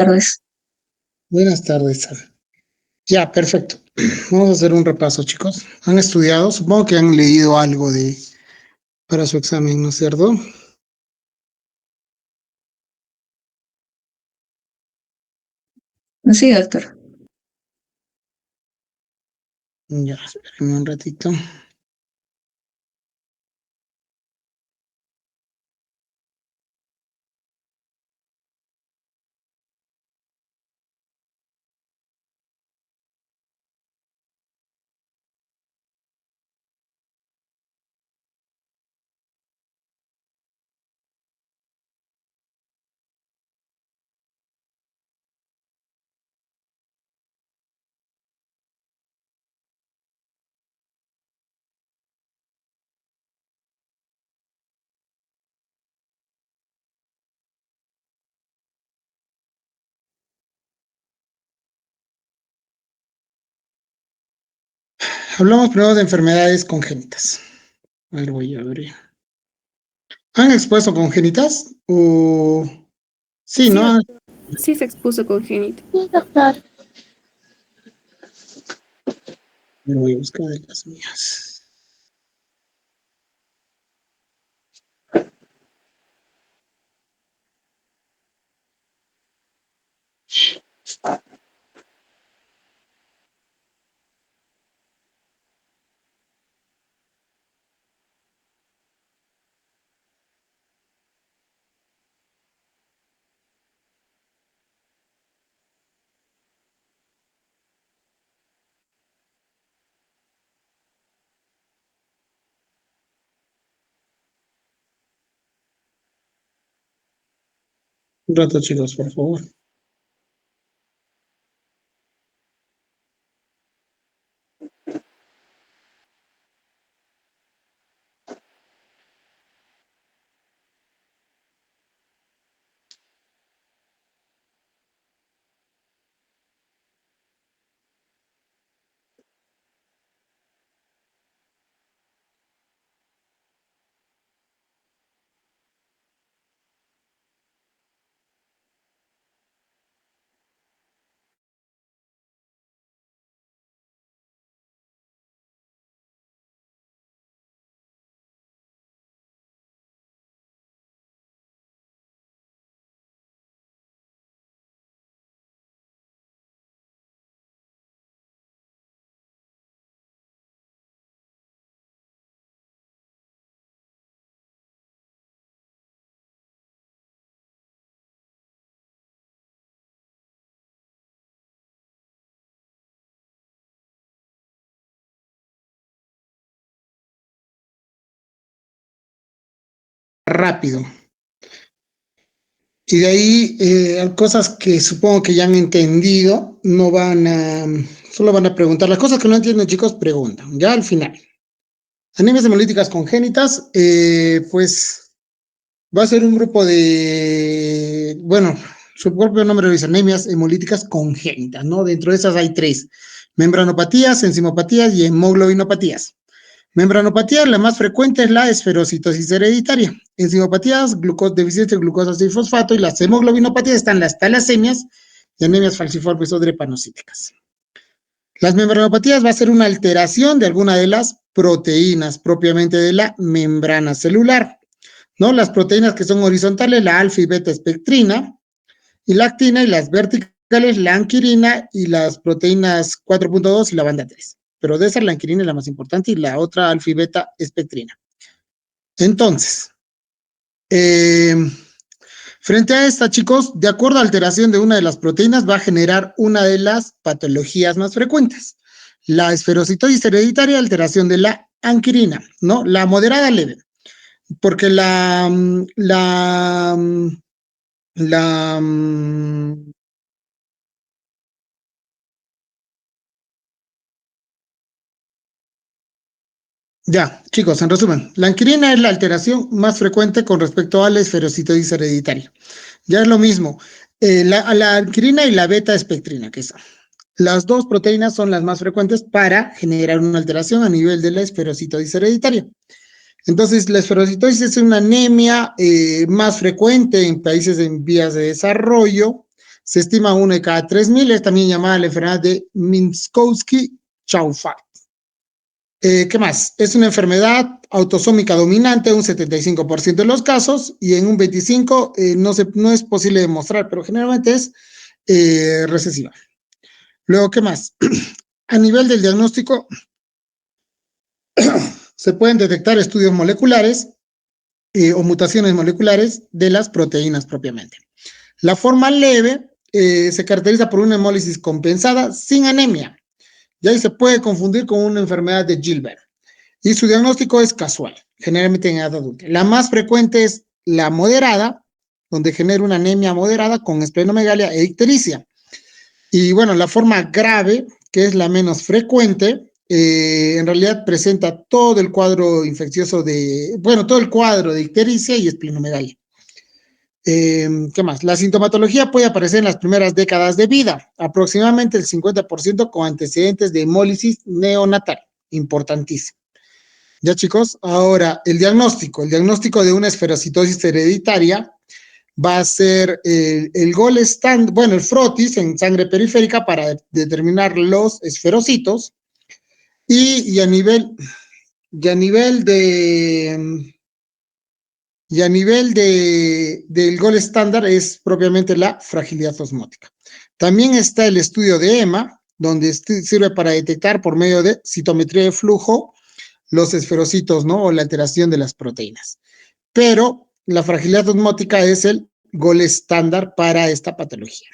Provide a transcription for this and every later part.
Tardes. Buenas tardes, Sara. Ya, perfecto. Vamos a hacer un repaso, chicos. ¿Han estudiado? Supongo que han leído algo para su examen, ¿no es cierto? Sí, doctor. Ya, espérenme un ratito. Hablamos primero de enfermedades congénitas. A ver, voy a abrir. ¿Han expuesto congénitas? O... Sí, Sí, ¿no? doctor. Sí se expuso congénito. Sí, doctor. Pero voy a buscar de las mías. Un rato, chicos, por favor. Rápido. Y de ahí, cosas que supongo que ya han entendido, no van a, solo van a preguntar. Las cosas que no entienden, chicos, preguntan. Ya al final. Anemias hemolíticas congénitas, pues va a ser un grupo de, bueno, su propio nombre lo dice, anemias hemolíticas congénitas, ¿no? Dentro de esas hay tres: membranopatías, enzimopatías y hemoglobinopatías. Membranopatía, la más frecuente es la esferocitosis hereditaria. Enzimopatías, deficiencia de glucosa 6-fosfato, y las hemoglobinopatías están las talasemias y anemias falciformes o drepanocíticas. Las membranopatías va a ser una alteración de alguna de las proteínas propiamente de la membrana celular, ¿no? Las proteínas que son horizontales, la alfa y beta espectrina y la actina, y las verticales, la anquirina y las proteínas 4.2 y la banda 3. Pero de esa la anquirina es la más importante y la otra alfa y beta espectrina. Entonces, frente a esta, chicos, de acuerdo a alteración de una de las proteínas, va a generar una de las patologías más frecuentes: la esferocitosis hereditaria, alteración de la anquirina, ¿no? La moderada leve, porque ya, chicos, en resumen, la anquirina es la alteración más frecuente con respecto a la esferocitosis hereditaria. Ya es lo mismo, la anquirina y la beta espectrina, que son las dos proteínas, son las más frecuentes para generar una alteración a nivel de la esferocitosis hereditaria. Entonces, la esferocitosis es una anemia más frecuente en países en vías de desarrollo, Se estima 1 de cada 3.000, es también llamada la enfermedad de Minkowski-Chaufat. ¿Qué más? Es una enfermedad autosómica dominante en un 75% de los casos y en un 25% no es posible demostrar, pero generalmente es recesiva. Luego, ¿qué más? A nivel del diagnóstico, se pueden detectar estudios moleculares o mutaciones moleculares de las proteínas propiamente. La forma leve se caracteriza por una hemólisis compensada sin anemia. Y ahí se puede confundir con una enfermedad de Gilbert. Y su diagnóstico es casual, generalmente en edad adulta. La más frecuente es la moderada, donde genera una anemia moderada con esplenomegalia e ictericia. Y bueno, la forma grave, que es la menos frecuente, en realidad presenta todo el cuadro infeccioso todo el cuadro de ictericia y esplenomegalia. ¿Qué más? La sintomatología puede aparecer en las primeras décadas de vida, aproximadamente el 50% con antecedentes de hemólisis neonatal, importantísimo. Ya chicos, ahora el diagnóstico de una esferocitosis hereditaria va a ser el el frotis en sangre periférica para determinar los esferocitos y a nivel del gol estándar es propiamente la fragilidad osmótica. También está el estudio de EMA, donde sirve para detectar por medio de citometría de flujo los esferocitos, ¿no? O la alteración de las proteínas. Pero la fragilidad osmótica es el gol estándar para esta patología.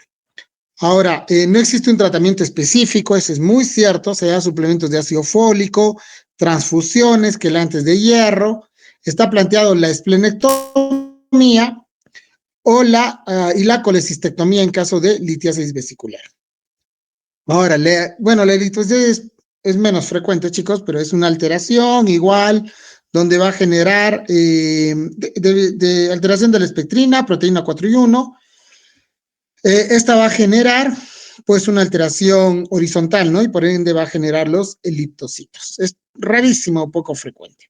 Ahora, no existe un tratamiento específico, eso es muy cierto, se da suplementos de ácido fólico, transfusiones, quelantes de hierro, está planteado la esplenectomía y la colecistectomía en caso de litiasis vesicular. Ahora, la litiasis es menos frecuente, chicos, pero es una alteración igual, donde va a generar alteración de la espectrina, proteína 4 y 1. Esta va a generar, pues, una alteración horizontal, ¿no? Y por ende va a generar los eliptocitos. Es rarísimo, poco frecuente.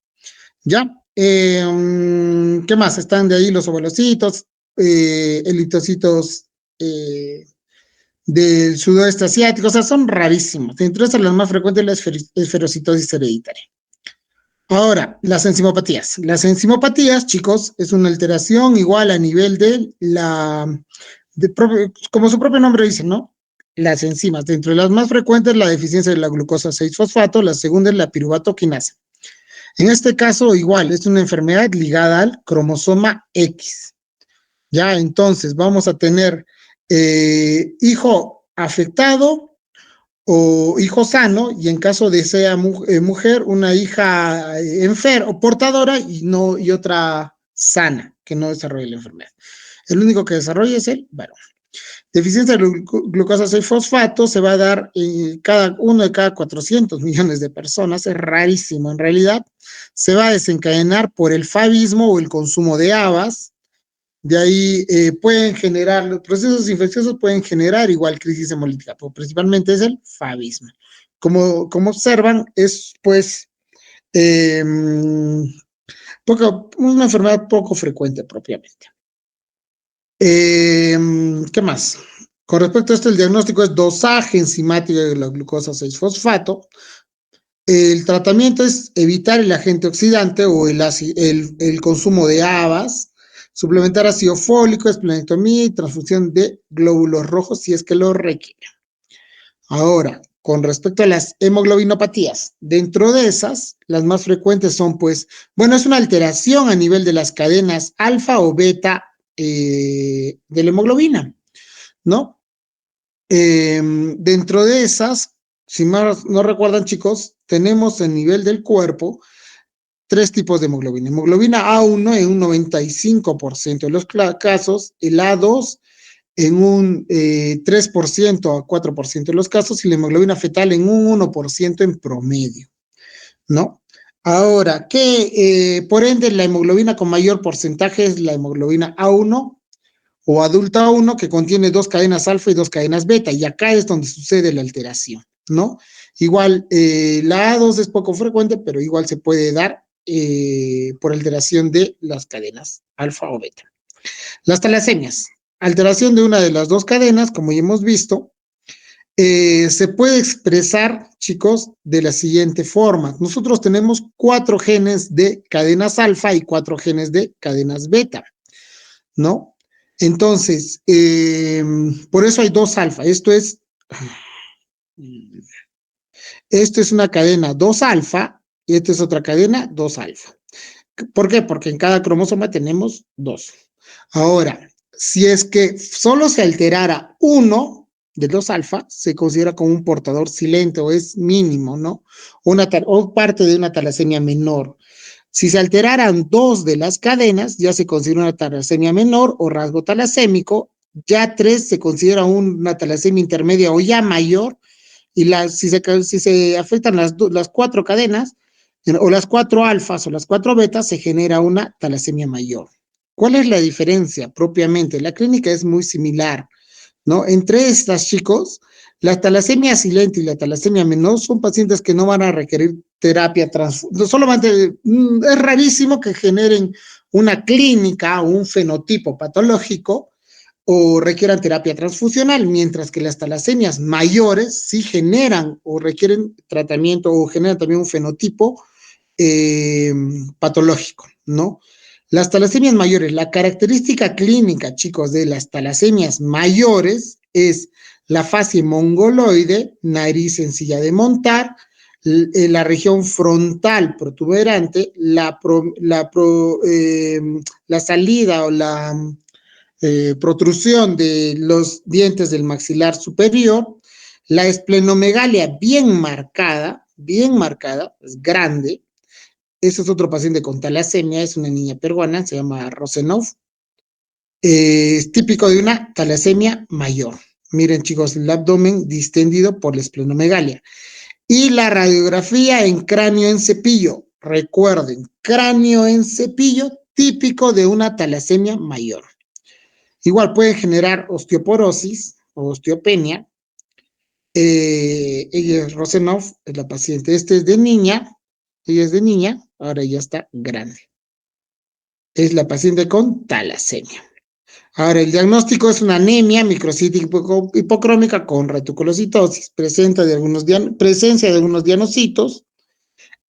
¿Ya? ¿Qué más? Están de ahí los ovalocitos, eliptocitos del sudoeste asiático, o sea, son rarísimos. Entre esas, las más frecuentes es la esferocitosis hereditaria. Ahora, las enzimopatías. Las enzimopatías, chicos, es una alteración igual a nivel como su propio nombre dice, ¿no? Las enzimas. Dentro de las más frecuentes, la deficiencia de la glucosa 6-fosfato, la segunda es la piruvato quinasa. En este caso, igual, es una enfermedad ligada al cromosoma X. Ya, entonces, vamos a tener hijo afectado o hijo sano, y en caso de sea mujer, una hija enferma o portadora y otra sana, que no desarrolle la enfermedad. El único que desarrolla es el varón. Deficiencia de glucosa 6-fosfato se va a dar en uno de cada 400 millones de personas, es rarísimo en realidad. Se va a desencadenar por el favismo o el consumo de habas. De ahí los procesos infecciosos pueden generar igual crisis hemolítica, pero principalmente es el favismo. Como observan, es pues una enfermedad poco frecuente propiamente. ¿Qué más? Con respecto a esto, el diagnóstico es dosaje enzimático de la glucosa 6-fosfato. El tratamiento es evitar el agente oxidante o el consumo de habas, suplementar ácido fólico, esplenectomía y transfusión de glóbulos rojos si es que lo requiere. Ahora, con respecto a las hemoglobinopatías, dentro de esas, las más frecuentes son, pues, es una alteración a nivel de las cadenas alfa o beta de la hemoglobina, ¿no? Dentro de esas, si más no recuerdan, chicos, tenemos a nivel del cuerpo 3 tipos de hemoglobina. Hemoglobina A1 en un 95% de los casos, el A2 en un 3% a 4% de los casos y la hemoglobina fetal en un 1% en promedio, ¿no? Ahora, por ende, la hemoglobina con mayor porcentaje es la hemoglobina A1 o adulta 1, que contiene 2 cadenas alfa y 2 cadenas beta, y acá es donde sucede la alteración, ¿no? Igual, la A2 es poco frecuente, pero igual se puede dar por alteración de las cadenas alfa o beta. Las talasemias. alteración de una de las dos cadenas, como ya hemos visto, se puede expresar, chicos, de la siguiente forma. Nosotros tenemos 4 genes de cadenas alfa y 4 genes de cadenas beta, ¿no? Entonces, por eso hay 2 alfa. Esto es una cadena 2 alfa y esta es otra cadena 2 alfa. ¿Por qué? Porque en cada cromosoma tenemos 2. Ahora, si es que solo se alterara uno de los alfa, se considera como un portador silente o es mínimo, ¿no? O parte de una talasemia menor. Si se alteraran 2 de las cadenas, ya se considera una talasemia menor o rasgo talasémico. Ya 3 se considera una talasemia intermedia o ya mayor. Y si se afectan las 4 cadenas, o las 4 alfas o las 4 betas, se genera una talasemia mayor. ¿Cuál es la diferencia propiamente? La clínica es muy similar, ¿no? Entre estas, chicos, la talasemia silente y la talasemia menor son pacientes que no van a requerir terapia no solamente es rarísimo que generen una clínica o un fenotipo patológico o requieran terapia transfusional, mientras que las talasemias mayores sí generan o requieren tratamiento o generan también un fenotipo patológico, ¿no? Las talasemias mayores, la característica clínica, chicos, de las talasemias mayores es la fase mongoloide, nariz sencilla de montar, la región frontal protuberante, la salida o la protrusión de los dientes del maxilar superior, la esplenomegalia bien marcada, es grande. Ese es otro paciente con talasemia, es una niña peruana, se llama Rosenov. Es típico de una talasemia mayor. Miren, chicos, el abdomen distendido por la esplenomegalia. Y la radiografía en cráneo en cepillo. Recuerden, cráneo en cepillo, típico de una talasemia mayor. Igual puede generar osteoporosis o osteopenia. Ella es Rosenov, es la paciente. Este es de niña, ella es de niña, ahora ya está grande. Es la paciente con talasemia. Ahora, el diagnóstico es una anemia microcítica hipocrómica con reticulocitosis, presencia de algunos dianocitos.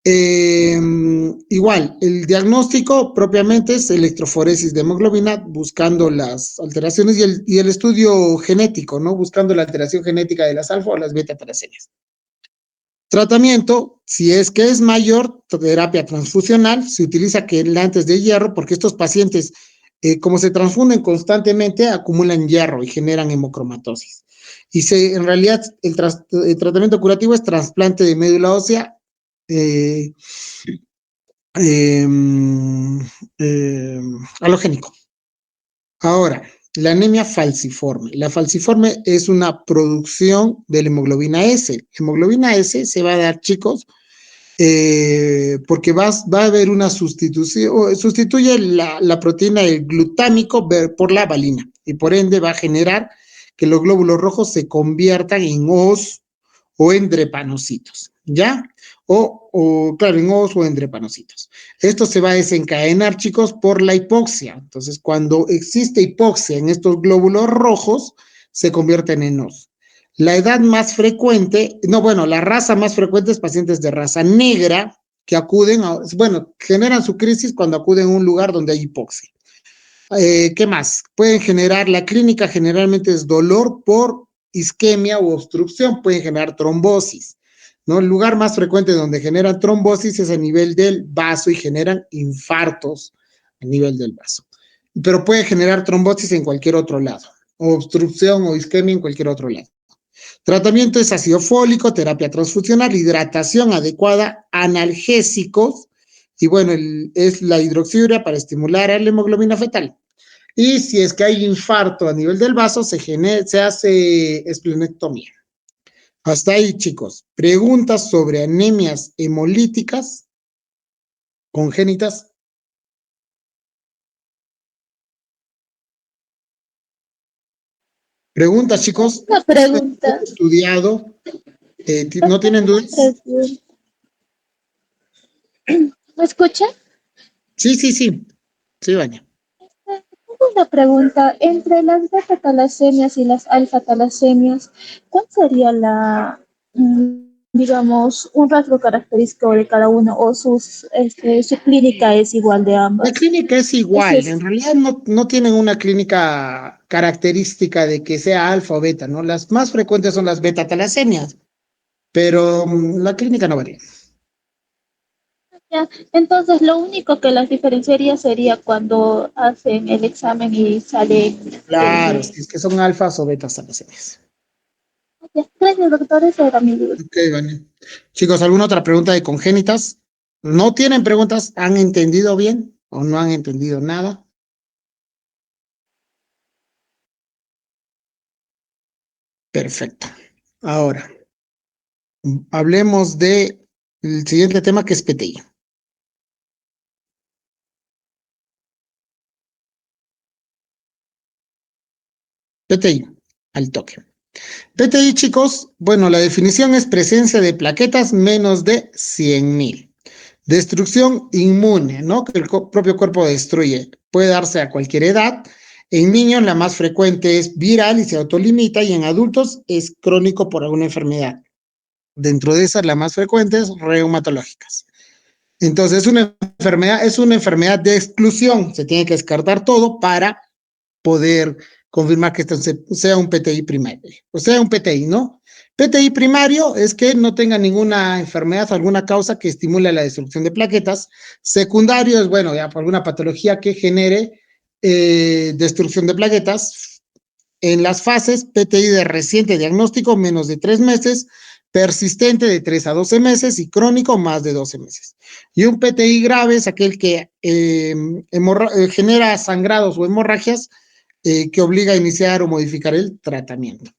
Igual, el diagnóstico propiamente es electroforesis de hemoglobina, buscando las alteraciones y el estudio genético, ¿no? Buscando la alteración genética de las alfa o las beta talasemias. Tratamiento, si es que es mayor, terapia transfusional, se utiliza quelantes de hierro porque estos pacientes, como se transfunden constantemente, acumulan hierro y generan hemocromatosis. En realidad, el tratamiento curativo es trasplante de médula ósea eh, eh, eh, halogénico. Ahora, la anemia falciforme. La falciforme es una producción de la hemoglobina S. La hemoglobina S se va a dar, chicos, porque va a haber una sustitución, sustituye la proteína del glutámico por la valina y por ende va a generar que los glóbulos rojos se conviertan en Os o en drepanocitos, ¿ya? Claro, en Os o en drepanocitos. Esto se va a desencadenar, chicos, por la hipoxia. Entonces, cuando existe hipoxia en estos glóbulos rojos, se convierten en Os. La edad más frecuente, no, bueno, la raza más frecuente es pacientes de raza negra que generan su crisis cuando acuden a un lugar donde hay hipoxia. ¿Qué más? Pueden generar, la clínica generalmente es dolor por isquemia u obstrucción, pueden generar trombosis, ¿no? El lugar más frecuente donde generan trombosis es a nivel del vaso y generan infartos a nivel del vaso. Pero puede generar trombosis en cualquier otro lado, o obstrucción o isquemia en cualquier otro lado. Tratamiento es ácido fólico, terapia transfusional, hidratación adecuada, analgésicos, y bueno, es la hidroxiurea para estimular a la hemoglobina fetal. Y si es que hay infarto a nivel del vaso, se hace esplenectomía. Hasta ahí, chicos. Preguntas sobre anemias hemolíticas congénitas. Preguntas, chicos. Una pregunta. Estudiado. ¿No Doctor, tienen una dudas? pregunta. ¿Me escucha? Sí, sí, sí. Sí, Vania. una pregunta. Entre las beta-talasemias y las alfa-talasemias, ¿cuál sería digamos, un rasgo característico de cada uno o su clínica es igual de La ambas? clínica es Ese igual, en es, realidad no tienen una clínica característica de que sea alfa o beta, ¿no? Las más frecuentes son las beta-talasemias, pero la clínica no varía. ya. Entonces, lo único que las diferenciaría sería cuando hacen el examen y sale. Claro, eh, si es que son alfas o betas-talasemias. ya. Gracias, doctor. Esa era mi duda. Ok, vale. Chicos, ¿alguna otra pregunta de congénitas? ¿No tienen preguntas? ¿Han entendido bien o no han entendido nada? Perfecto. Ahora, hablemos de el siguiente tema que es PTI. PTI, al toque. PTI, chicos, bueno, la definición es presencia de plaquetas menos de 100.000. Destrucción inmune, ¿no? Que el propio cuerpo destruye. Puede darse a cualquier edad. En niños la más frecuente es viral y se autolimita y en adultos es crónico por alguna enfermedad. Dentro de esas, la más frecuente es reumatológicas. Entonces, es una enfermedad de exclusión. Se tiene que descartar todo para poder confirmar que esto sea un PTI primario, o sea, un PTI, ¿no? PTI primario es que no tenga ninguna enfermedad o alguna causa que estimule la destrucción de plaquetas. Secundario es, bueno, ya por alguna patología que genere destrucción de plaquetas. En las fases, PTI de reciente diagnóstico, menos de 3 meses, persistente de 3 a 12 meses y crónico más de 12 meses. Y un PTI grave es aquel que genera sangrados o hemorragias que obliga a iniciar o modificar el tratamiento.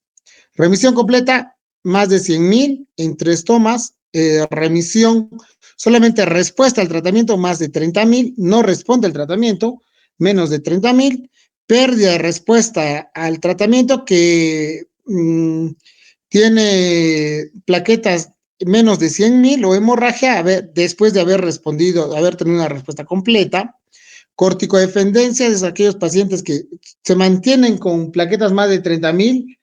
Remisión completa, más de 100.000 en 3 tomas. Remisión, solamente respuesta al tratamiento, más de 30.000. No responde al tratamiento, menos de 30.000. Pérdida de respuesta al tratamiento que tiene plaquetas menos de 100.000 o hemorragia después de haber respondido, haber tenido una respuesta completa. Corticodependencia es aquellos pacientes que se mantienen con plaquetas más de 30.000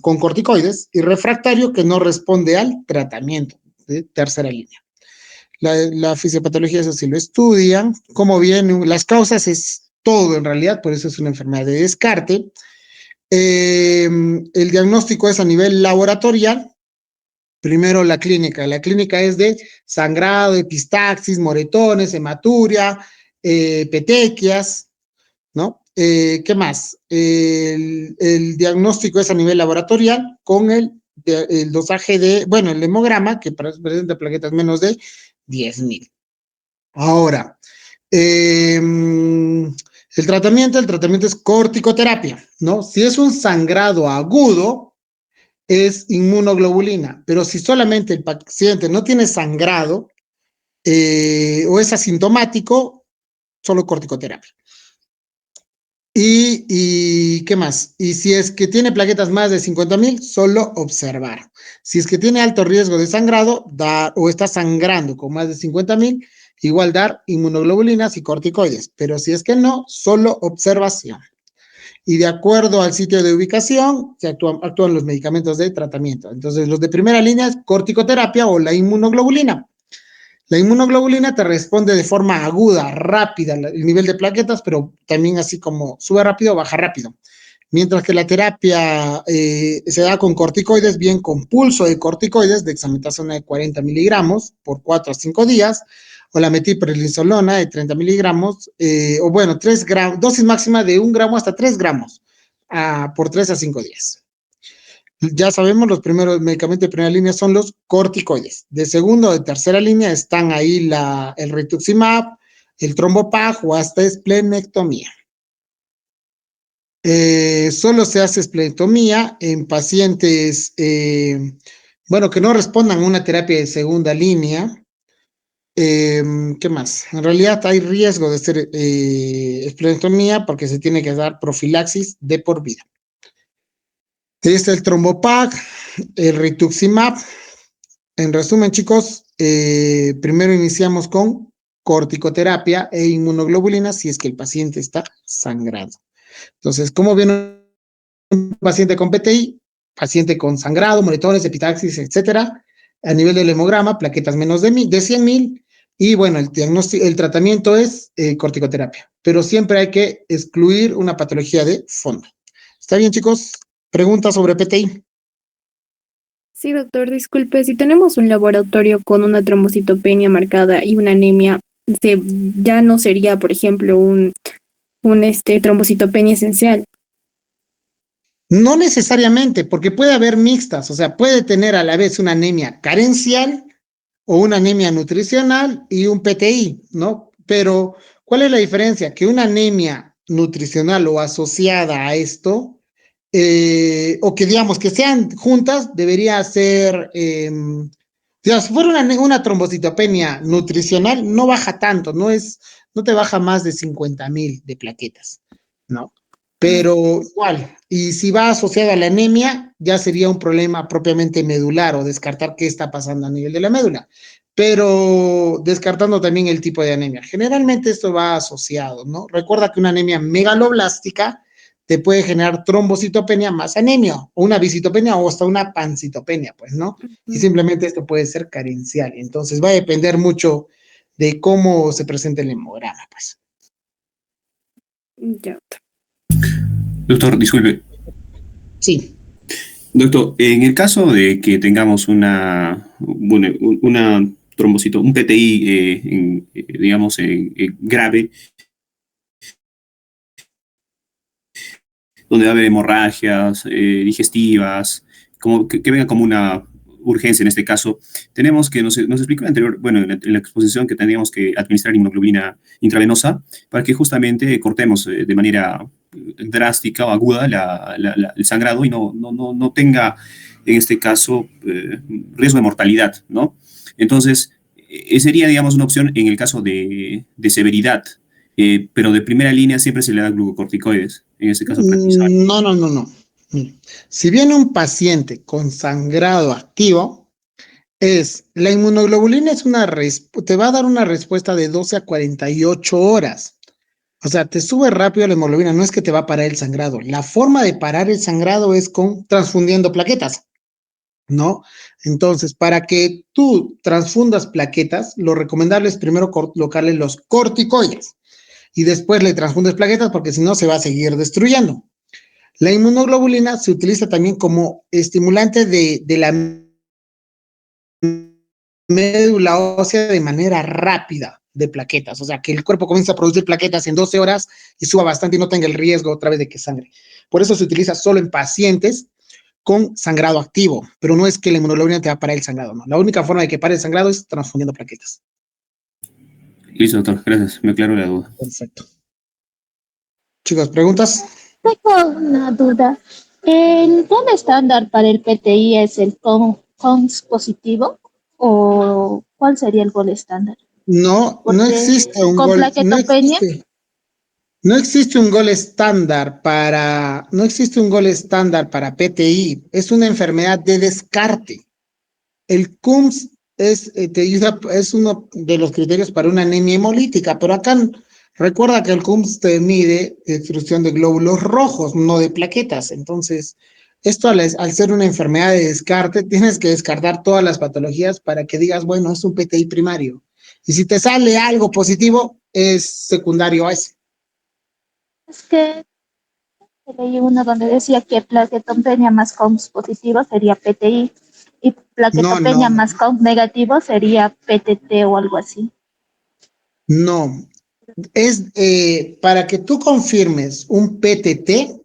con corticoides y refractario que no responde al tratamiento de tercera línea. La fisiopatología, eso sí lo estudian. Como bien, las causas es todo en realidad, por eso es una enfermedad de descarte. El diagnóstico es a nivel laboratorial. Primero la clínica. La clínica es de sangrado, epistaxis, moretones, hematuria, petequias, ¿no? ¿Qué más? El diagnóstico es a nivel laboratorial con el dosaje de, bueno, el hemograma, que presenta plaquetas menos de 10.000. Ahora, el tratamiento es corticoterapia, ¿no? Si es un sangrado agudo, es inmunoglobulina, pero si solamente el paciente no tiene sangrado o es asintomático, solo corticoterapia. ¿Y qué más? Y si es que tiene plaquetas más de 50.000, solo observar. Si es que tiene alto riesgo de sangrado o está sangrando con más de 50.000, igual dar inmunoglobulinas y corticoides. Pero si es que no, solo observación. Y de acuerdo al sitio de ubicación, se actúan los medicamentos de tratamiento. Entonces, los de primera línea es corticoterapia o la inmunoglobulina. La inmunoglobulina te responde de forma aguda, rápida, el nivel de plaquetas, pero también así como sube rápido, baja rápido. Mientras que la terapia se da con corticoides, bien con pulso de corticoides, dexametasona de 40 miligramos por 4 a 5 días, o la metiprezolona de 30 miligramos, o bueno, 3 gramos, dosis máxima de 1 gramo hasta 3 gramos por 3 a 5 días. Ya sabemos, los primeros medicamentos de primera línea son los corticoides. De segunda o de tercera línea están ahí el rituximab, el trombopag o hasta esplenectomía. Solo se hace esplenectomía en pacientes, bueno, que no respondan a una terapia de segunda línea. ¿Qué más? En realidad hay riesgo de hacer esplenectomía porque se tiene que dar profilaxis de por vida. Este es el trombopag, el rituximab. En resumen, chicos, primero iniciamos con corticoterapia e inmunoglobulina si es que el paciente está sangrado. Entonces, ¿cómo viene un paciente con PTI? Paciente con sangrado, moretones, epistaxis, etcétera, a nivel del hemograma, plaquetas menos de 100.000, y bueno, el tratamiento es corticoterapia, pero siempre hay que excluir una patología de fondo. ¿Está bien, chicos? ¿Preguntas sobre PTI? Sí, doctor, disculpe, si tenemos un laboratorio con una trombocitopenia marcada y una anemia, ya no sería, por ejemplo, un trombocitopenia esencial. No necesariamente, porque puede haber mixtas, o sea, puede tener a la vez una anemia carencial o una anemia nutricional y un PTI, ¿no? Pero, ¿cuál es la diferencia? Que una anemia nutricional o asociada a esto, o que digamos que sean juntas, debería ser, digamos, si fuera una trombocitopenia nutricional, no baja tanto, no te baja más de 50.000 de plaquetas, ¿no? Pero igual, y si va asociada a la anemia, ya sería un problema propiamente medular o descartar qué está pasando a nivel de la médula, pero descartando también el tipo de anemia. Generalmente esto va asociado, ¿no? Recuerda que una anemia megaloblástica te puede generar trombocitopenia más anemia, o una visitopenia o hasta una pancitopenia, pues, ¿no? Y simplemente esto puede ser carencial. Entonces va a depender mucho de cómo se presenta el hemograma, pues. Ya. Doctor, disculpe. Sí. Doctor, en el caso de que tengamos una trombocito, un PTI, digamos, grave, donde va a haber hemorragias digestivas, que venga como una urgencia en este caso, tenemos que, nos explicó anterior, bueno, en la exposición que tendríamos que administrar inmunoglobulina intravenosa para que justamente cortemos de manera drástica o aguda el sangrado y no tenga, en este caso, riesgo de mortalidad, ¿no? Entonces, sería, digamos, una opción en el caso de severidad, pero de primera línea siempre se le da glucocorticoides, en este caso prednisona. No. Si viene un paciente con sangrado activo, la inmunoglobulina te va a dar una respuesta de 12 a 48 horas. O sea, te sube rápido la hemoglobina, no es que te va a parar el sangrado. La forma de parar el sangrado es transfundiendo plaquetas, ¿no? Entonces, para que tú transfundas plaquetas, lo recomendable es primero colocarle los corticoides y después le transfundes plaquetas porque si no se va a seguir destruyendo. La inmunoglobulina se utiliza también como estimulante de la médula ósea de manera rápida de plaquetas, o sea, que el cuerpo comienza a producir plaquetas en 12 horas y suba bastante y no tenga el riesgo otra vez de que sangre. Por eso se utiliza solo en pacientes con sangrado activo, pero no es que la inmunoglobulina te va a parar el sangrado, no. La única forma de que pare el sangrado es transfundiendo plaquetas. Listo, doctor, gracias, me aclaro la duda. Perfecto. Chicos, ¿preguntas? Tengo una duda. ¿El gol estándar para el PTI es el COMS positivo? ¿O cuál sería el gol estándar? No, no Porque existe un con gol, plaquetopenia, no existe un gol estándar no existe un gol estándar para PTI, es una enfermedad de descarte. El CUMS es uno de los criterios para una anemia hemolítica, pero acá recuerda que el CUMS te mide destrucción de glóbulos rojos, no de plaquetas. Entonces, esto al ser una enfermedad de descarte, tienes que descartar todas las patologías para que digas, bueno, es un PTI primario. Y si te sale algo positivo, es secundario a ese. es que leí uno donde decía que plaquetopenia más COMS positivo sería PTI y No, plaquetopenia más COMS negativo sería PTT o algo así. no. Para que tú confirmes un PTT,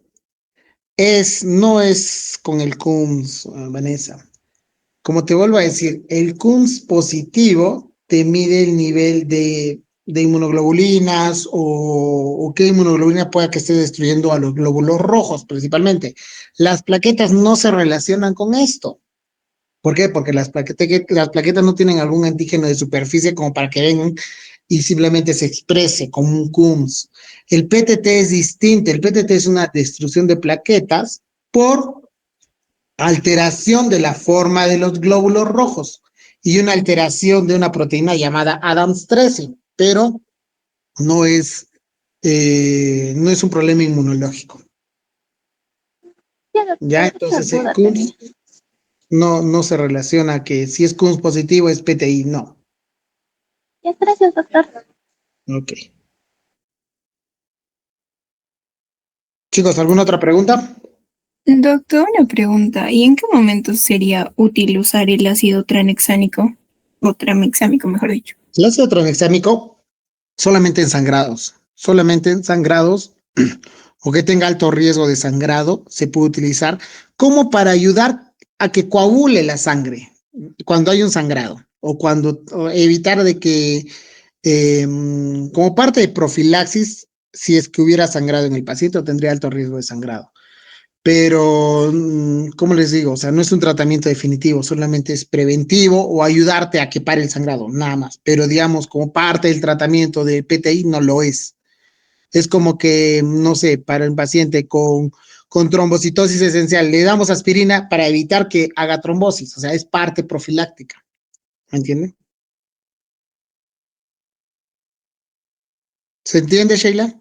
no es con el CUMS, Vanessa. Como te vuelvo a decir, el CUMS positivo te mide el nivel de inmunoglobulinas o qué inmunoglobulina pueda que esté destruyendo a los glóbulos rojos principalmente. Las plaquetas no se relacionan con esto. ¿Por qué? Porque las plaquetas no tienen algún antígeno de superficie como para que vengan y simplemente se exprese como un CUMS. El PTT es distinto. El PTT es una destrucción de plaquetas por alteración de la forma de los glóbulos rojos y una alteración de una proteína llamada Adams 13. pero no es, no es un problema inmunológico. Ya, Ya, doctor, esa entonces duda tenía. Kunz no se relaciona que si es Kunz positivo es PTI, no. Ya, gracias, doctor. Ok. Chicos, ¿alguna otra pregunta? Doctor, una pregunta. ¿Y en qué momento sería útil usar el ácido tranexámico? O tramexámico, mejor dicho. El ácido tranexámico solamente en sangrados o que tenga alto riesgo de sangrado se puede utilizar como para ayudar a que coagule la sangre cuando hay un sangrado o evitar de que como parte de profilaxis, si es que hubiera sangrado en el paciente o tendría alto riesgo de sangrado. Pero, ¿cómo les digo? O sea, no es un tratamiento definitivo, solamente es preventivo o ayudarte a que pare el sangrado, nada más. Pero digamos, como parte del tratamiento de PTI no lo es. Es como que, no sé, para el paciente con trombocitosis esencial, le damos aspirina para evitar que haga trombosis, o sea, es parte profiláctica, ¿me entiende? ¿Se entiende, Sheila?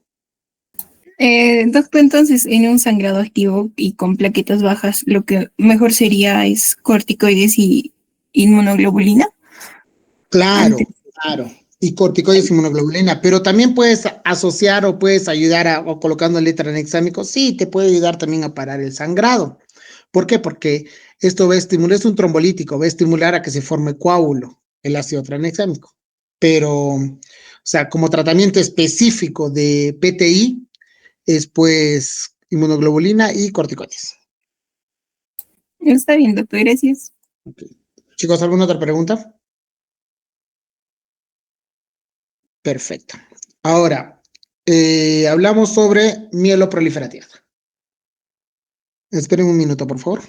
Doctor, entonces, en un sangrado activo y con plaquetas bajas, lo que mejor sería es corticoides y inmunoglobulina. Claro, Antes. claro. Y corticoides y inmunoglobulina, pero también puedes asociar o puedes ayudar o colocando letranexámico, sí, te puede ayudar también a parar el sangrado. ¿Por qué? Porque esto va a estimular, es un trombolítico, va a estimular a que se forme coágulo, el ácido tranexámico. Pero, o sea, como tratamiento específico de PTI, es pues inmunoglobulina y corticoides. Está bien, doctor, gracias. Okay. Chicos, ¿alguna otra pregunta? Perfecto. Ahora, hablamos sobre mieloproliferativa. Esperen un minuto, por favor.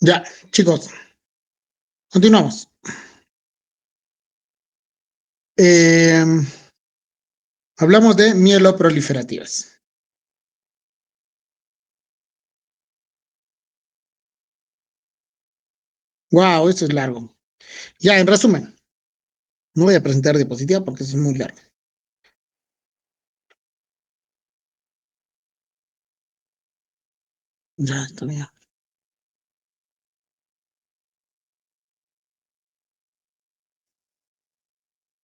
Ya, chicos, continuamos. Eh, hablamos de mieloproliferativas. Wow, eso es largo. Ya, en resumen, no voy a presentar diapositiva porque eso es muy largo. Ya, está bien.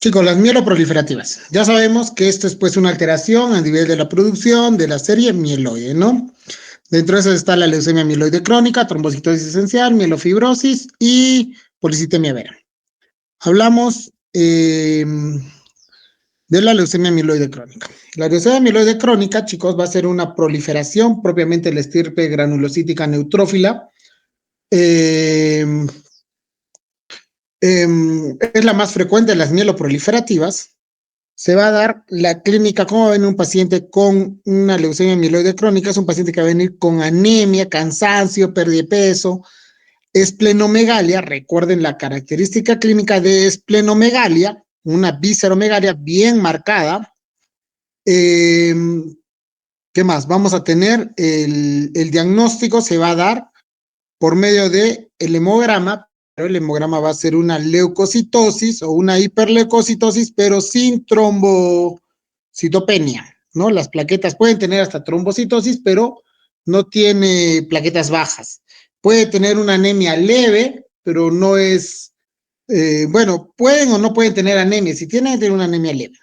Chicos, las mieloproliferativas. Ya sabemos que esto es pues una alteración a nivel de la producción de la serie mieloide, ¿no? Dentro de eso está la leucemia mieloide crónica, trombocitosis esencial, mielofibrosis y policitemia vera. Hablamos de la leucemia mieloide crónica. La leucemia mieloide crónica, chicos, va a ser una proliferación propiamente de la estirpe granulocítica neutrófila. Es la más frecuente de las mieloproliferativas. Se va a dar la clínica, ¿cómo va a venir un paciente con una leucemia mieloide crónica? Es un paciente que va a venir con anemia, cansancio, pérdida de peso, esplenomegalia. Recuerden la característica clínica de esplenomegalia, una visceromegalia bien marcada. ¿Qué más? Vamos a tener el diagnóstico, se va a dar por medio del hemograma, pero el hemograma va a ser una leucocitosis o una hiperleucocitosis, pero sin trombocitopenia, ¿no? Las plaquetas pueden tener hasta trombocitosis, pero no tiene plaquetas bajas. Puede tener una anemia leve, pero no es, bueno, pueden o no pueden tener anemia. Si tienen una anemia leve.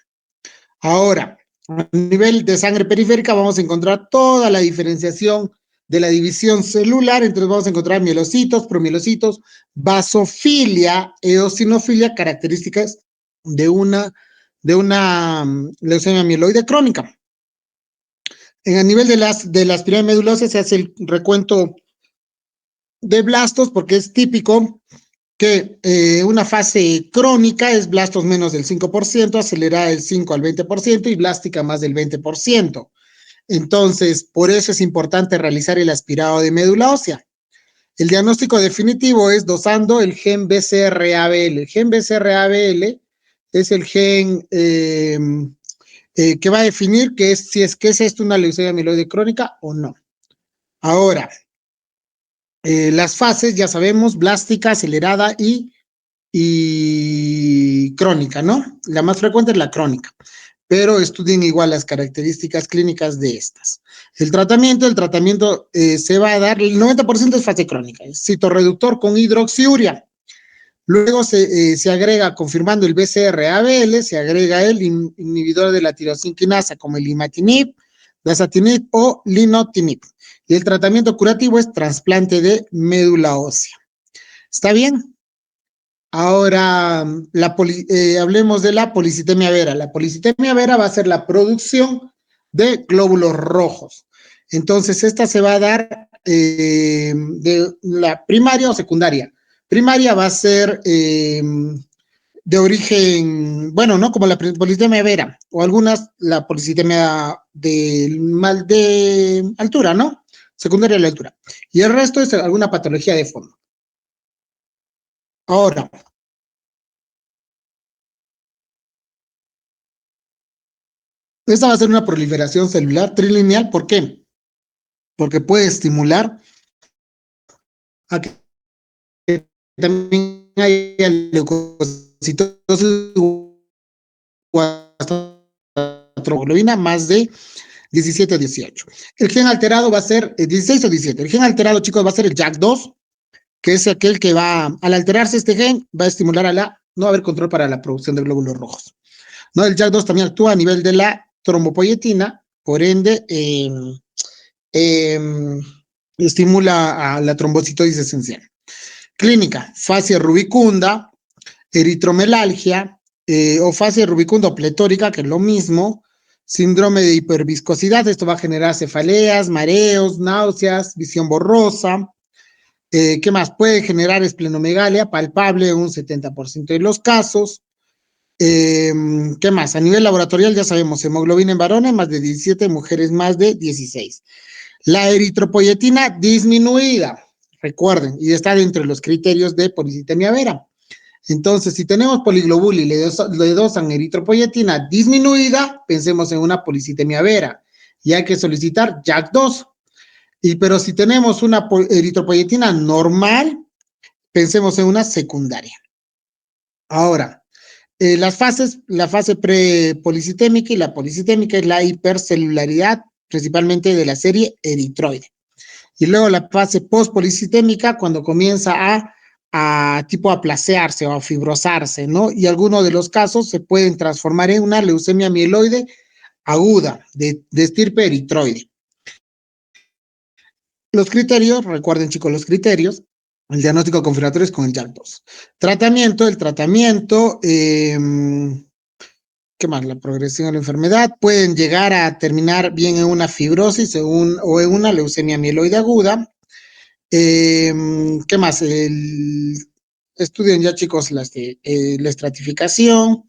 Ahora, a nivel de sangre periférica vamos a encontrar toda la diferenciación de la división celular, entonces vamos a encontrar mielocitos, promielocitos, basofilia, eosinofilia, características de una leucemia mieloide crónica. A nivel de las pirámides medulosas se hace el recuento de blastos porque es típico que una fase crónica es blastos menos del 5%, acelerada del 5 al 20% y blástica más del 20%. Entonces, por eso es importante realizar el aspirado de médula ósea. El diagnóstico definitivo es dosando el gen BCR-ABL. El gen BCR-ABL es el gen que va a definir si es esto una leucemia mieloide crónica o no. Ahora, las fases, ya sabemos, blástica, acelerada y crónica, ¿no? La más frecuente es la crónica, pero estudien igual las características clínicas de estas. El tratamiento se va a dar, el 90% es fase crónica, es citorreductor con hidroxiuria. Luego se agrega, confirmando el BCR-ABL, se agrega el inhibidor de la tirosinquinasa como el imatinib, dasatinib o linotinib. Y el tratamiento curativo es trasplante de médula ósea. ¿Está bien? Ahora, hablemos de la policitemia vera. La policitemia vera va a ser la producción de glóbulos rojos. Entonces, esta se va a dar de la primaria o secundaria. Primaria va a ser de origen, bueno, ¿no? Como la policitemia vera, o algunas, la policitemia de altura, ¿no? Secundaria de la altura. Y el resto es alguna patología de fondo. Ahora, esta va a ser una proliferación celular trilineal. ¿Por qué? Porque puede estimular a que también haya leucocitosis o hasta troglobina más de 17 o 18. El gen alterado va a ser 16 o 17. El gen alterado, chicos, va a ser el JAK2, que es aquel que va, al alterarse este gen, va a estimular no va a haber control para la producción de glóbulos rojos. ¿No? El JAK2 también actúa a nivel de la trombopoyetina, por ende, estimula a la trombocitosis esencial. Clínica, fascia rubicunda, eritromelalgia, o fascia rubicunda o pletórica, que es lo mismo, síndrome de hiperviscosidad, esto va a generar cefaleas, mareos, náuseas, visión borrosa. ¿Qué más? Puede generar esplenomegalia palpable en un 70% de los casos. ¿Qué más? A nivel laboratorial ya sabemos, hemoglobina en varones más de 17, mujeres más de 16. La eritropoyetina disminuida, recuerden, y está dentro de los criterios de policitemia vera. Entonces, si tenemos poliglobuli y le dosan eritropoyetina disminuida, pensemos en una policitemia vera y hay que solicitar JAK2. Pero si tenemos una eritropoyetina normal, pensemos en una secundaria. Ahora, la fase prepolicitémica y la policitémica es la hipercelularidad, principalmente de la serie eritroide. Y luego la fase postpolicitémica, cuando comienza a tipo aplasearse o a fibrosarse, ¿no? Y algunos de los casos se pueden transformar en una leucemia mieloide aguda de estirpe eritroide. Los criterios, recuerden chicos los criterios, el diagnóstico confirmatorio es con el JAK2. El tratamiento, ¿qué más? La progresión de la enfermedad pueden llegar a terminar bien en una fibrosis o en una leucemia mieloide aguda. ¿Qué más? Estudien ya chicos la estratificación.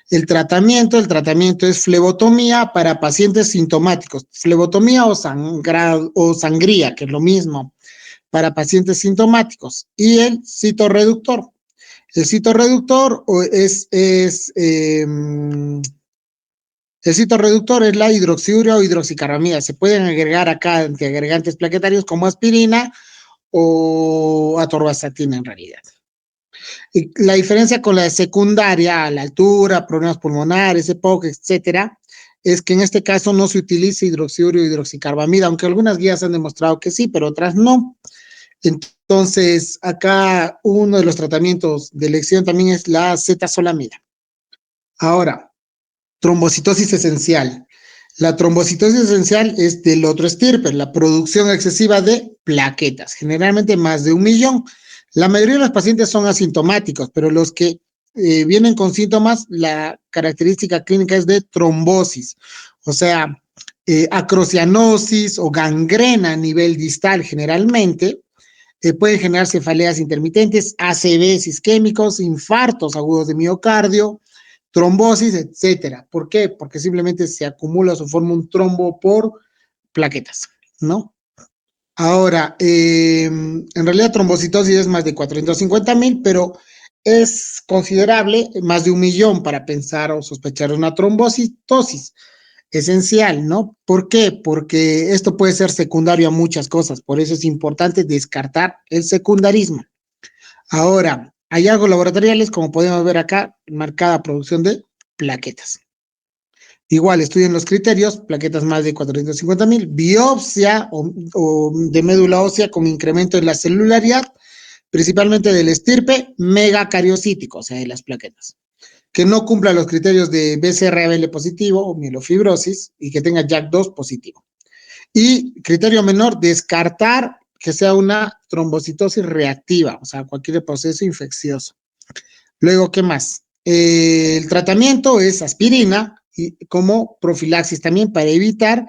El tratamiento es flebotomía para pacientes sintomáticos, flebotomía o sangría, que es lo mismo, para pacientes sintomáticos, y el citorreductor. El citorreductor es la hidroxiurea o hidroxicarbamida. Se pueden agregar acá antiagregantes plaquetarios como aspirina o atorvastatina en realidad. Y la diferencia con la secundaria, a la altura, problemas pulmonares, EPOC, etcétera, es que en este caso no se utiliza hidroxiurea o hidroxicarbamida, aunque algunas guías han demostrado que sí, pero otras no. Entonces, acá uno de los tratamientos de elección también es la zetazolamida. Ahora, trombocitosis esencial. La trombocitosis esencial es del otro estirpe, la producción excesiva de plaquetas, generalmente más de 1 millón. La mayoría de los pacientes son asintomáticos, pero los que vienen con síntomas, la característica clínica es de trombosis, o sea, acrocianosis o gangrena a nivel distal generalmente. Pueden generar cefaleas intermitentes, ACVs isquémicos, infartos agudos de miocardio, trombosis, etcétera. ¿Por qué? Porque simplemente se acumula o se forma un trombo por plaquetas, ¿no? Ahora, en realidad trombocitosis es más de 450,000, pero es considerable, más de 1 millón para pensar o sospechar una trombocitosis esencial, ¿no? ¿Por qué? Porque esto puede ser secundario a muchas cosas, por eso es importante descartar el secundarismo. Ahora, hallazgos laboratoriales, como podemos ver acá, marcada producción de plaquetas. Igual, estudien los criterios, plaquetas más de 450,000, biopsia o de médula ósea con incremento en la celularidad, principalmente del estirpe megacariocítico, o sea, de las plaquetas, que no cumpla los criterios de BCR-ABL positivo o mielofibrosis y que tenga JAK2 positivo. Y criterio menor, descartar que sea una trombocitosis reactiva, o sea, cualquier proceso infeccioso. Luego, ¿qué más? El tratamiento es aspirina y como profilaxis también para evitar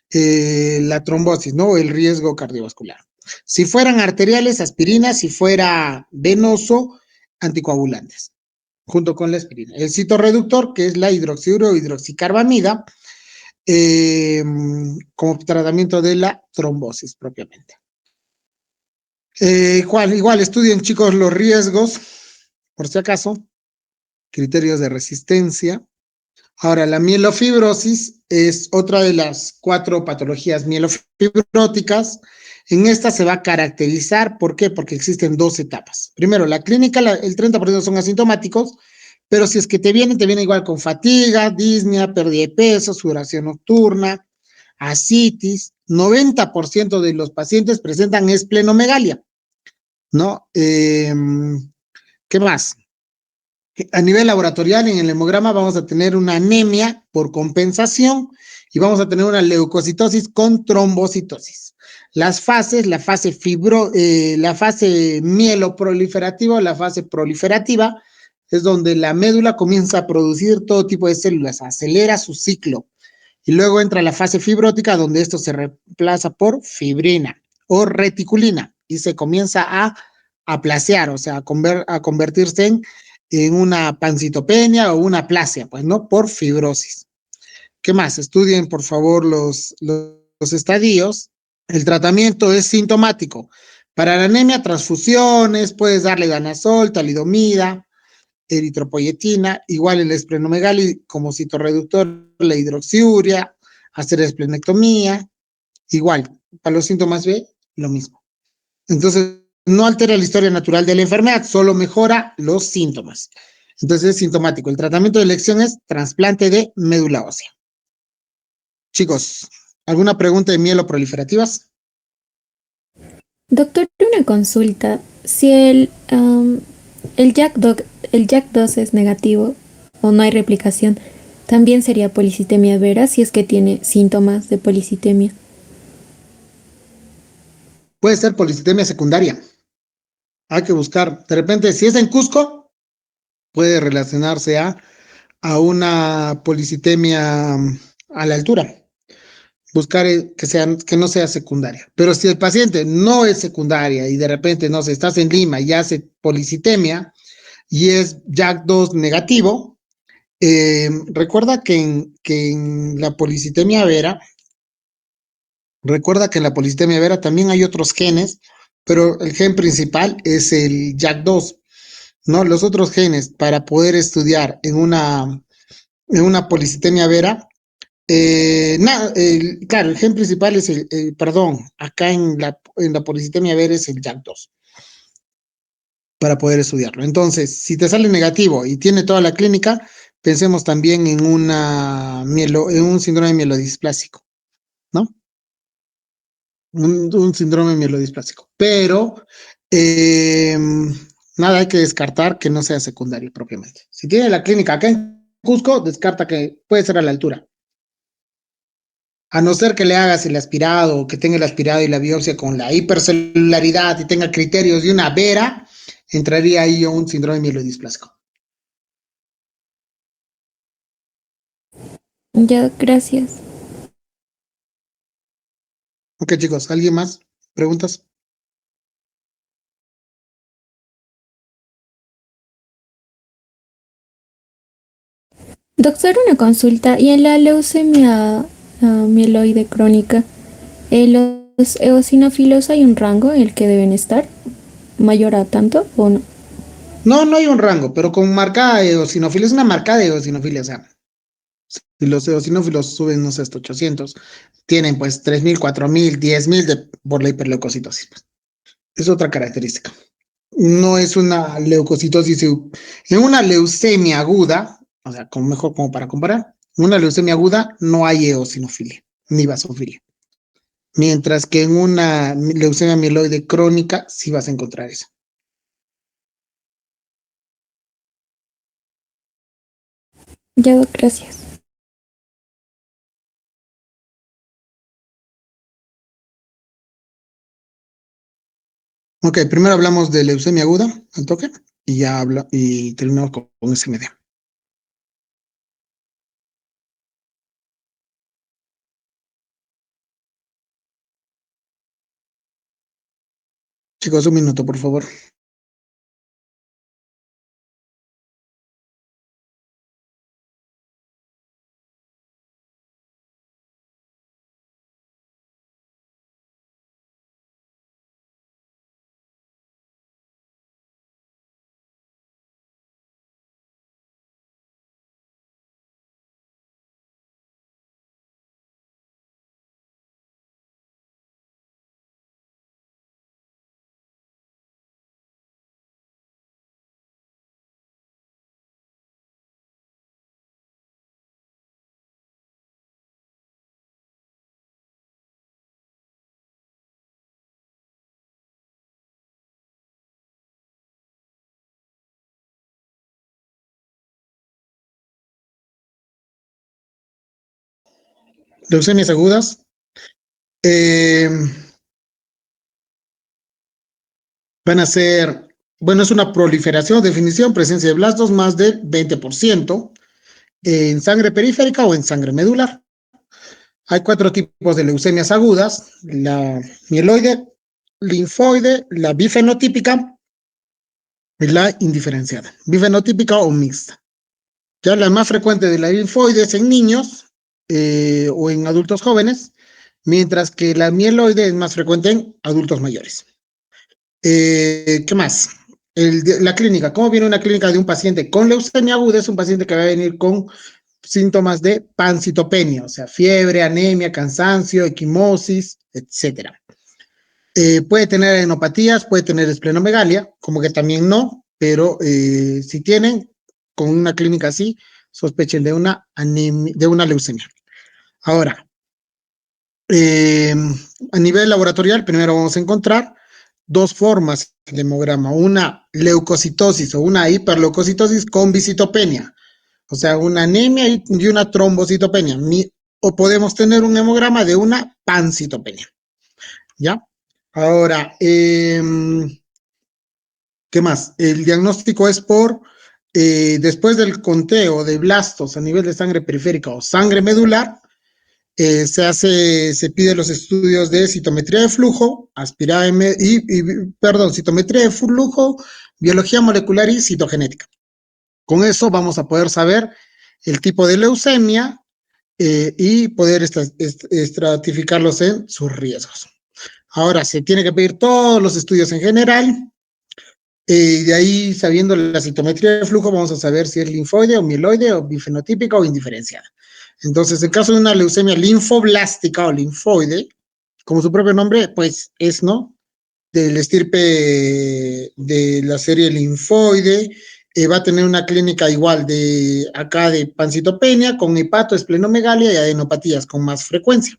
la trombosis, ¿no? El riesgo cardiovascular. Si fueran arteriales, aspirina; si fuera venoso, anticoagulantes, junto con la aspirina. El citorreductor, que es la hidroxiurea o hidroxicarbamida, como tratamiento de la trombosis propiamente. Igual estudien chicos los riesgos, por si acaso, criterios de resistencia. Ahora, la mielofibrosis es otra de las 4 patologías mielofibróticas. En esta se va a caracterizar, ¿por qué? Porque existen 2 etapas. Primero, la clínica, el 30% son asintomáticos, pero si es que te viene igual con fatiga, disnea, pérdida de peso, sudoración nocturna, ascitis. 90% de los pacientes presentan esplenomegalia, ¿no? ¿Qué más? A nivel laboratorial, en el hemograma vamos a tener una anemia por compensación y vamos a tener una leucocitosis con trombocitosis. Las fases, la fase mieloproliferativa o la fase proliferativa, es donde la médula comienza a producir todo tipo de células, acelera su ciclo. Y luego entra la fase fibrótica, donde esto se reemplaza por fibrina o reticulina y se comienza a aplasear, o sea, a convertirse en una pancitopenia o una aplasia, pues, ¿no? Por fibrosis. ¿Qué más? Estudien, por favor, los estadios. El tratamiento es sintomático. Para la anemia, transfusiones, puedes darle danazol, talidomida, eritropoyetina, igual el esplenomegalia como citorreductor, la hidroxiurea, hacer esplenectomía, igual. Para los síntomas B, lo mismo. Entonces, no altera la historia natural de la enfermedad, solo mejora los síntomas. Entonces es sintomático. El tratamiento de elección es trasplante de médula ósea. Chicos, ¿alguna pregunta de mieloproliferativas? Doctor, una consulta. Si el JAK2 es negativo o no hay replicación, también sería policitemia vera si es que tiene síntomas de policitemia. Puede ser policitemia secundaria. Hay que buscar. De repente, si es en Cusco, puede relacionarse a una policitemia a la altura. Buscar que no sea secundaria. Pero si el paciente no es secundaria y de repente, no sé, estás en Lima y hace policitemia y es JAK2 negativo, recuerda que en la policitemia vera, también hay otros genes, pero el gen principal es el JAK2, ¿no? Los otros genes para poder estudiar en una policitemia vera, claro, el gen principal es acá en la policitemia vera es el JAK2 para poder estudiarlo. Entonces, si te sale negativo y tiene toda la clínica, pensemos también en un síndrome mielodisplásico, ¿no? Un síndrome mielodisplásico. Pero eh, nada, hay que descartar que no sea secundario propiamente. Si tiene la clínica acá en Cusco, descarta que puede ser a la altura. A no ser que le hagas el aspirado o que tenga el aspirado y la biopsia con la hipercelularidad y tenga criterios de una vera, entraría ahí un síndrome mielodisplásico. Ya, gracias. Ok, chicos, ¿alguien más? ¿Preguntas? Doctor, una consulta. ¿Y en la leucemia mieloide crónica, los eosinófilos hay un rango en el que deben estar? ¿Mayor a tanto o no? No, no hay un rango, pero con marcada eosinofilia, es una marcada eosinofilia, o sea, si los eosinófilos suben, no sé, hasta 800, tienen pues 3.000, 4.000, 10.000 por la hiperleucocitosis. Pues. Es otra característica. No es una leucocitosis, en una leucemia aguda, o sea, mejor como para comparar, en una leucemia aguda no hay eosinofilia, ni basofilia. Mientras que en una leucemia mieloide crónica sí vas a encontrar eso. Ya, gracias. Ok, primero hablamos de leucemia aguda, al toque, y terminamos con SMD. Chicos, un minuto, por favor. Leucemias agudas. eh, Van a ser, bueno, es una proliferación, definición, presencia de blastos más del 20% en sangre periférica o en sangre medular. Hay 4 tipos de leucemias agudas, la mieloide, linfoide, la bifenotípica y la indiferenciada, bifenotípica o mixta. Ya la más frecuente de la linfoide es en niños o en adultos jóvenes, mientras que la mieloide es más frecuente en adultos mayores. ¿Qué más? La clínica. ¿Cómo viene una clínica de un paciente con leucemia aguda? Es un paciente que va a venir con síntomas de pancitopenia, o sea, fiebre, anemia, cansancio, equimosis, etcétera. Puede tener adenopatías, puede tener esplenomegalia, como que también no, pero si tienen, con una clínica así, sospechen de una anemia, de una leucemia. Ahora, a nivel laboratorial, primero vamos a encontrar dos formas de hemograma, una leucocitosis o una hiperleucocitosis con visitopenia, o sea, una anemia y una trombocitopenia, o podemos tener un hemograma de una pancitopenia, ¿ya? Ahora, ¿qué más? El diagnóstico es después del conteo de blastos a nivel de sangre periférica o sangre medular, se pide los estudios de citometría de flujo, citometría de flujo, biología molecular y citogenética. Con eso vamos a poder saber el tipo de leucemia y poder estratificarlos en sus riesgos. Ahora, se tiene que pedir todos los estudios en general, de ahí, sabiendo la citometría de flujo, vamos a saber si es linfoide o mieloide o bifenotípica o indiferenciada. Entonces, en caso de una leucemia linfoblástica o linfoide, como su propio nombre, pues es, ¿no?, del estirpe de la serie linfoide, va a tener una clínica igual de pancitopenia, con hepatoesplenomegalia y adenopatías con más frecuencia.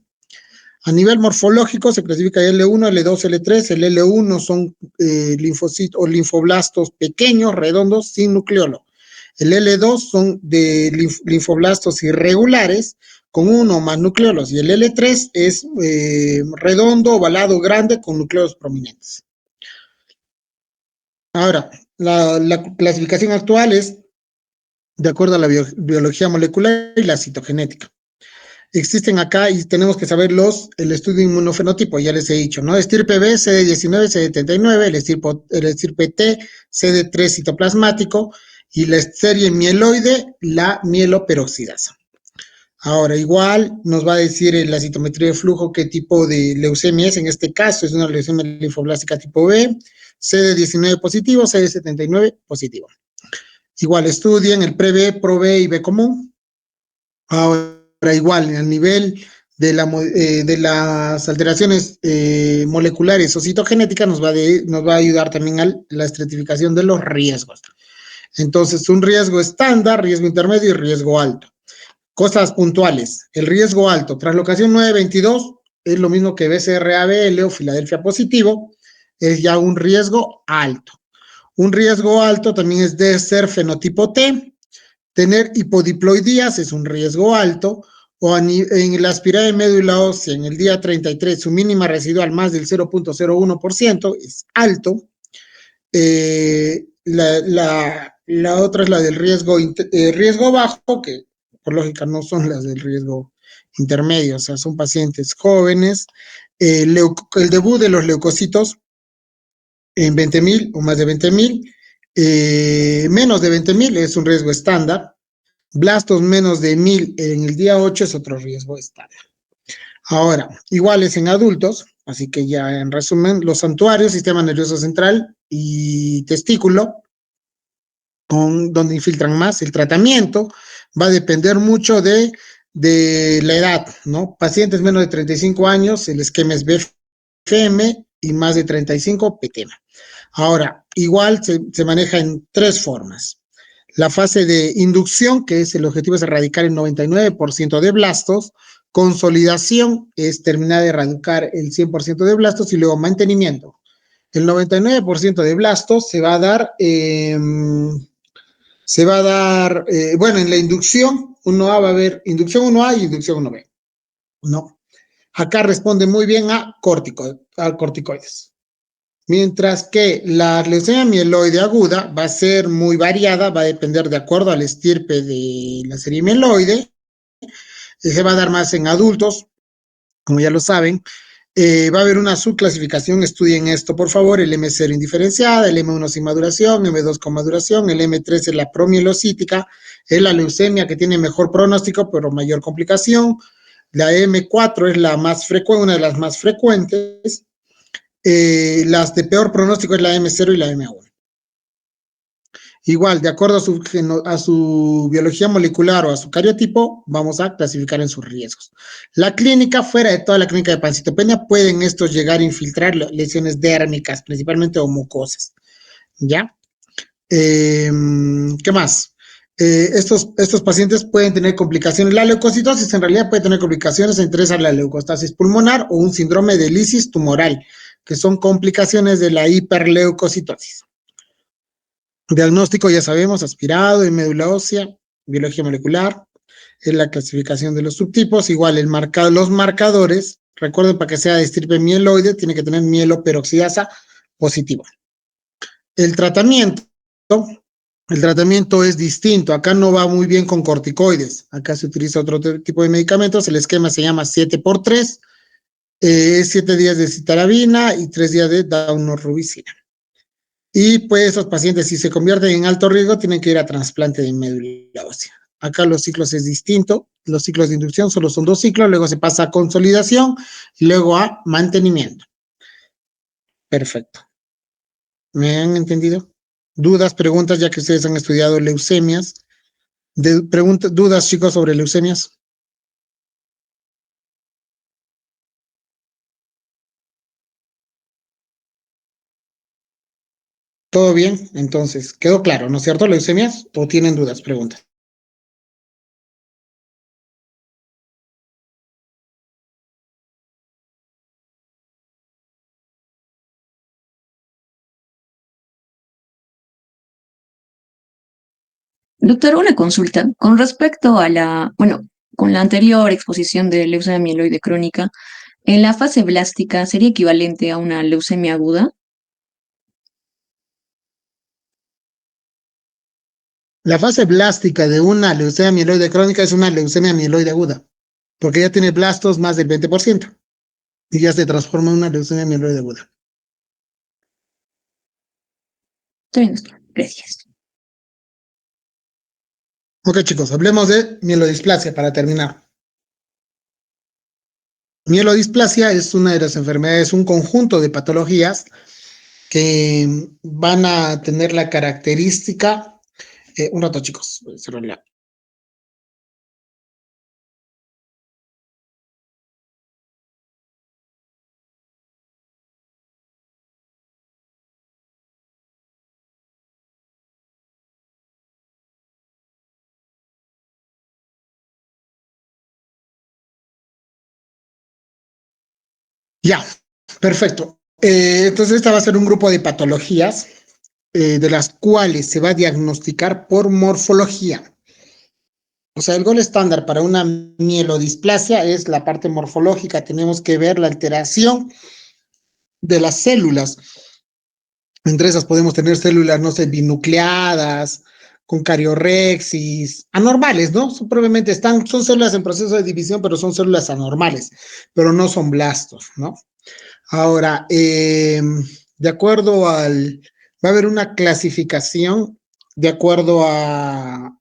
A nivel morfológico se clasifica L1, L2, L3. El L1 son linfocitos o linfoblastos pequeños, redondos, sin nucleolo. El L2 son de linfoblastos irregulares con uno o más nucleolos. Y el L3 es redondo, ovalado, grande, con nucleolos prominentes. Ahora, la clasificación actual es de acuerdo a la biología molecular y la citogenética. Existen acá y tenemos que saber el estudio inmunofenotipo, ya les he dicho, ¿no? Estirpe B, CD19, CD39, el estirpe T, CD3 citoplasmático y la serie mieloide, la mieloperoxidasa. Ahora, igual nos va a decir en la citometría de flujo qué tipo de leucemia es. En este caso es una leucemia linfoblástica tipo B, CD19 positivo, CD79 positivo. Igual estudien el pre-B, pro-B y B común. Ahora, igual, a nivel de las alteraciones moleculares o citogenéticas, nos va a ayudar también a la estratificación de los riesgos. Entonces, un riesgo estándar, riesgo intermedio y riesgo alto. Cosas puntuales. El riesgo alto, translocación 922, es lo mismo que BCR-ABL o Filadelfia positivo, es ya un riesgo alto. Un riesgo alto también es de ser fenotipo T. Tener hipodiploidías es un riesgo alto, o en la espiral de médula ósea en el día 33, su mínima residual más del 0.01% es alto. La otra es la del riesgo bajo, que por lógica no son las del riesgo intermedio, o sea, son pacientes jóvenes. El debut de los leucocitos en 20.000 o más de 20.000, menos de 20.000 es un riesgo estándar. Blastos menos de 1.000 en el día 8 es otro riesgo estándar. Ahora, iguales en adultos, así que ya en resumen, los santuarios, sistema nervioso central y testículo, donde infiltran más. El tratamiento va a depender mucho de la edad, ¿no? Pacientes menos de 35 años, el esquema es BFM, y más de 35, PTEMA. Ahora, igual se maneja en tres formas. La fase de inducción, que es el objetivo es erradicar el 99% de blastos. Consolidación es terminar de erradicar el 100% de blastos, y luego mantenimiento. El 99% de blastos se va a dar, bueno, en la inducción 1A va a haber inducción 1A y inducción 1B. No. Acá responde muy bien a corticoides. Mientras que la leucemia mieloide aguda va a ser muy variada, va a depender de acuerdo al estirpe de la serie mieloide. Se va a dar más en adultos, como ya lo saben. Va a haber una subclasificación, estudien esto por favor, el M0 indiferenciada, el M1 sin maduración, M2 con maduración, el M3 es la promielocítica, es la leucemia que tiene mejor pronóstico pero mayor complicación. La M4 es la más frecuente, una de las más frecuentes. Las de peor pronóstico es la M0 y la M1. Igual, de acuerdo a su biología molecular o a su cariotipo, vamos a clasificar en sus riesgos. La clínica, fuera de toda la clínica de pancitopenia, pueden estos llegar a infiltrar lesiones dérmicas, principalmente o mucosas. ¿Ya? ¿Qué más? Estos pacientes pueden tener complicaciones. La leucocitosis en realidad puede tener complicaciones entre esas la leucostasis pulmonar o un síndrome de lisis tumoral, que son complicaciones de la hiperleucocitosis. Diagnóstico, ya sabemos, aspirado en médula ósea, biología molecular, en la clasificación de los subtipos, igual los marcadores, recuerden, para que sea de estirpe mieloide, tiene que tener mieloperoxidasa positiva. El tratamiento es distinto, acá no va muy bien con corticoides, acá se utiliza otro tipo de medicamentos, el esquema se llama 7x3, 7 días de citarabina y 3 días de daunorubicina. Y pues esos pacientes, si se convierten en alto riesgo, tienen que ir a trasplante de médula ósea. Acá los ciclos es distinto, los ciclos de inducción solo son 2 ciclos, luego se pasa a consolidación y luego a mantenimiento. Perfecto. ¿Me han entendido? ¿Dudas, preguntas, ya que ustedes han estudiado leucemias? ¿Dudas, chicos, sobre leucemias? ¿Todo bien? Entonces, ¿quedó claro, no es cierto, leucemias? ¿O tienen dudas, preguntas? Doctor, una consulta. Con respecto a con la anterior exposición de leucemia mieloide crónica, en la fase blástica sería equivalente a una leucemia aguda. La fase blástica de una leucemia mieloide crónica es una leucemia mieloide aguda, porque ya tiene blastos más del 20% y ya se transforma en una leucemia mieloide aguda. Está bien, doctor. Gracias. Ok, chicos, hablemos de mielodisplasia para terminar. Mielodisplasia es una de las enfermedades, un conjunto de patologías que van a tener la característica. Un rato, chicos, cerrar la. Ya, perfecto. Entonces, esta va a ser un grupo de patologías de las cuales se va a diagnosticar por morfología. O sea, el gol estándar para una mielodisplasia es la parte morfológica. Tenemos que ver la alteración de las células. Entre esas podemos tener células, no sé, binucleadas, con cariorexis, anormales, ¿no? Probablemente son células en proceso de división, pero son células anormales, pero no son blastos, ¿no? Ahora, de acuerdo va a haber una clasificación de acuerdo a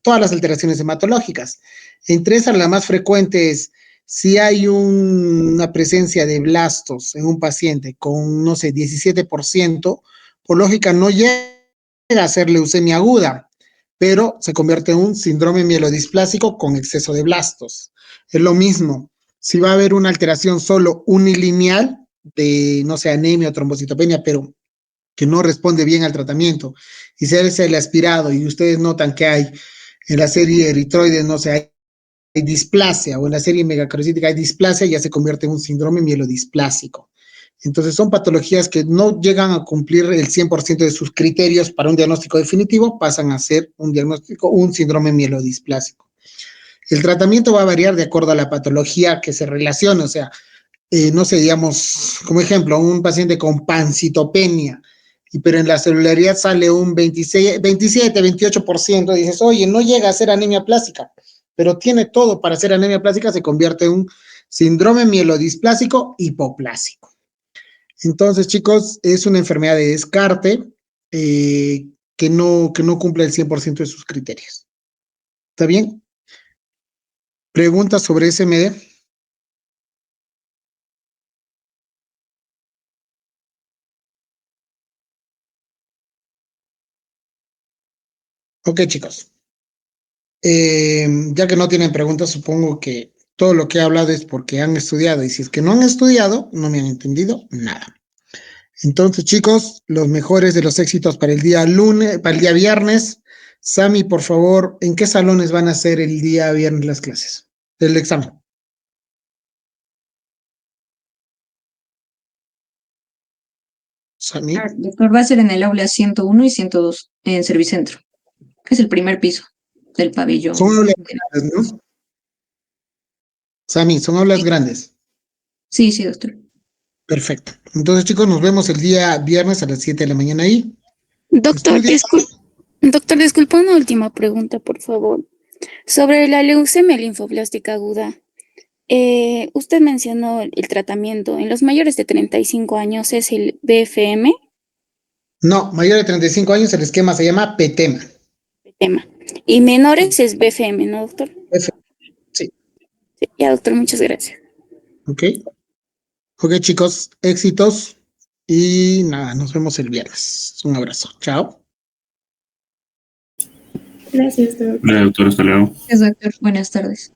todas las alteraciones hematológicas. Entre esas, la más frecuente es si hay una presencia de blastos en un paciente con, no sé, 17%, por lógica no llega a ser leucemia aguda, pero se convierte en un síndrome mielodisplásico con exceso de blastos. Es lo mismo, si va a haber una alteración solo unilineal de, no sé, anemia o trombocitopenia, pero que no responde bien al tratamiento, y se hace el aspirado y ustedes notan que hay en la serie eritroides, no sé, hay displasia, o en la serie megacarocítica hay displasia, ya se convierte en un síndrome mielodisplásico. Entonces son patologías que no llegan a cumplir el 100% de sus criterios para un diagnóstico definitivo, pasan a ser un síndrome mielodisplásico. El tratamiento va a variar de acuerdo a la patología que se relacione, o sea, no sé, digamos, como ejemplo, un paciente con pancitopenia, pero en la celularidad sale un 26, 27, 28%, dices, oye, no llega a ser anemia plástica, pero tiene todo para ser anemia plástica, se convierte en un síndrome mielodisplásico hipoplásico. Entonces, chicos, es una enfermedad de descarte que no cumple el 100% de sus criterios. ¿Está bien? ¿Preguntas sobre SMD? Ok, chicos. Ya que no tienen preguntas, supongo que todo lo que he hablado es porque han estudiado. Y si es que no han estudiado, no me han entendido nada. Entonces, chicos, los mejores de los éxitos para el día lunes, para el día viernes. Sami, por favor, ¿en qué salones van a ser el día viernes las clases? El examen. Sami. Doctor, va a ser en el aula 101 y 102, en Servicentro, que es el primer piso del pabellón. Son aulas grandes, ¿no? Sami, son aulas grandes. Sí, sí, doctor. Perfecto. Entonces, chicos, nos vemos el día viernes a las 7 de la mañana ahí. Doctor, Estudia. doctor, disculpa una última pregunta, por favor. Sobre la leucemia linfoblástica aguda. Usted mencionó el tratamiento. En los mayores de 35 años es el BFM, No, mayor de 35 años, el esquema se llama PETEMA. tema. Y menores es BFM, ¿no, doctor? Sí, Sí, ya, doctor, muchas gracias. ok. Ok, chicos, éxitos. Y nada, nos vemos el viernes. Un abrazo. Chao. Gracias, doctor. Hola, doctor, hasta luego. Gracias, doctor. Buenas tardes.